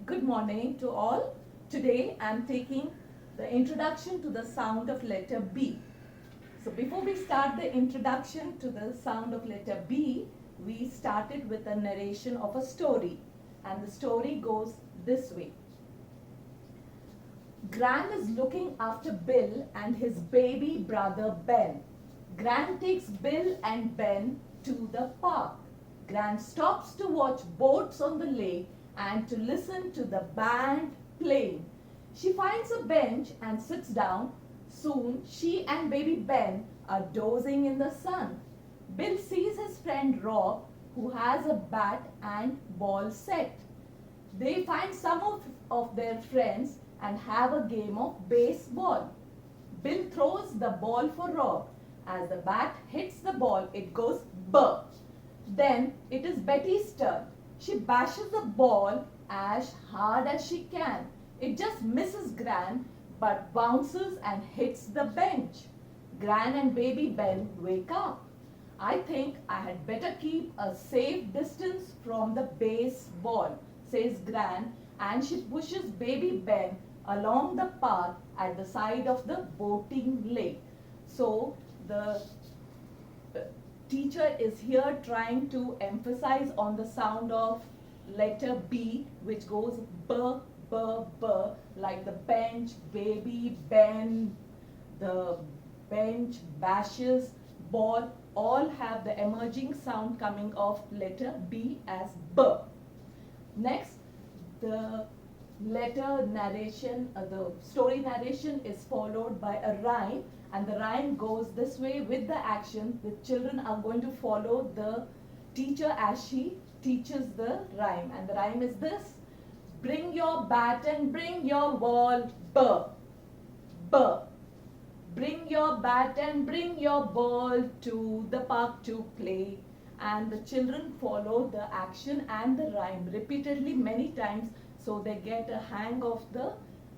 Good morning to all. Today I am taking the introduction to the sound of letter B. So before we start the introduction to the sound of letter B, we started with a narration of a story. And the story goes this way. Gran is looking after Bill and his baby brother Ben. Gran takes Bill and Ben to the park. Gran stops to watch boats on the lake and to listen to the band playing. She finds a bench and sits down. Soon she and baby Ben are dozing in the sun. Bill sees his friend Rob, who has a bat and ball set. They find some of their friends and have a game of baseball. Bill throws the ball for Rob. As the bat hits the ball, it goes burr. Then it is Betty's turn. She bashes the ball as hard as she can. It just misses Gran but bounces and hits the bench. Gran and baby Ben wake up. I think I had better keep a safe distance from the baseball, says Gran, and she pushes baby Ben along the path at the side of the boating lake. So the teacher is here trying to emphasize on the sound of letter B, which goes b, b, b, like the bench, baby, Ben, the bench, bashes, ball, all have the emerging sound coming of letter B as b. Next, the letter narration, the story narration is followed by a rhyme, and the rhyme goes this way with the action. The children are going to follow the teacher as she teaches the rhyme, and the rhyme is this: bring your bat and bring your ball, b, b. Bring your bat and bring your ball to the park to play. And the children follow the action and the rhyme repeatedly many times, so they get a hang of the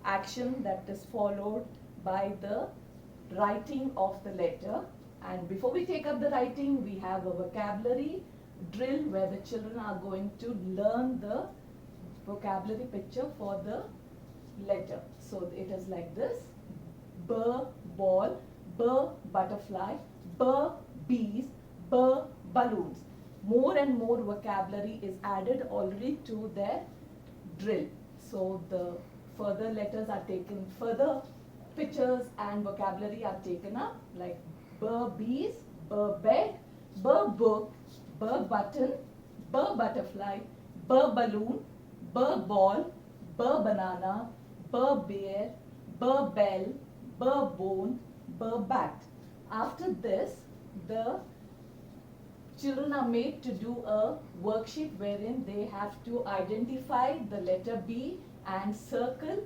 action that is followed by the writing of the letter. And before we take up the writing, we have a vocabulary drill where the children are going to learn the vocabulary picture for the letter. So it is like this: b, ball, b, butterfly, b, bees, b, balloons. More and more vocabulary is added already to their drill. So the further letters are taken, further pictures and vocabulary are taken up, like b, bees, b, bed, b, book, b, button, b, butterfly, b, balloon, b, ball, b, banana, b, bear, b, bell, b, bone, b, bat. After this, the children are made to do a worksheet wherein they have to identify the letter B and circle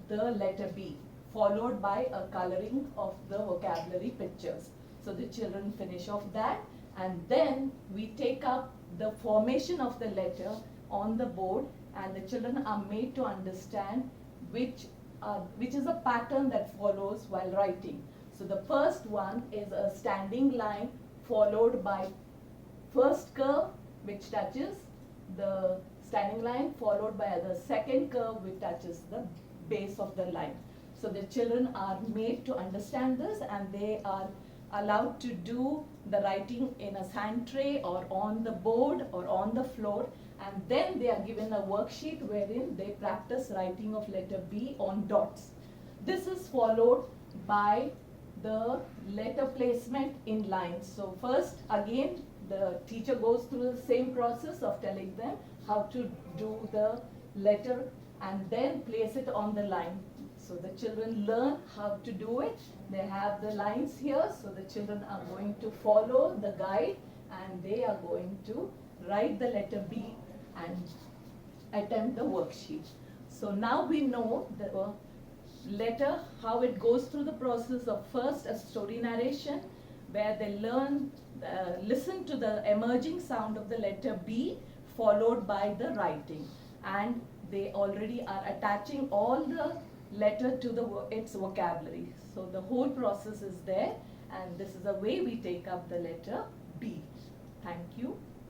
the letter B, followed by a coloring of the vocabulary pictures. So the children finish off that, and then we take up the formation of the letter on the board, and the children are made to understand which is a pattern that follows while writing. So the first one is a standing line followed by first curve which touches the standing line, followed by the second curve which touches the base of the line. So the children are made to understand this, and they are allowed to do the writing in a sand tray or on the board or on the floor, and then they are given a worksheet wherein they practice writing of letter B on dots. This is followed by the letter placement in lines. So first, again, the teacher goes through the same process of telling them how to do the letter and then place it on the line. So the children learn how to do it. They have the lines here, so the children are going to follow the guide, and they are going to write the letter B and attempt the worksheet. So now we know the letter, how it goes through the process of first a story narration, where they learn, listen to the emerging sound of the letter B, followed by the writing. And they already are attaching all the letter to its vocabulary. So the whole process is there, and this is the way we take up the letter B. Thank you.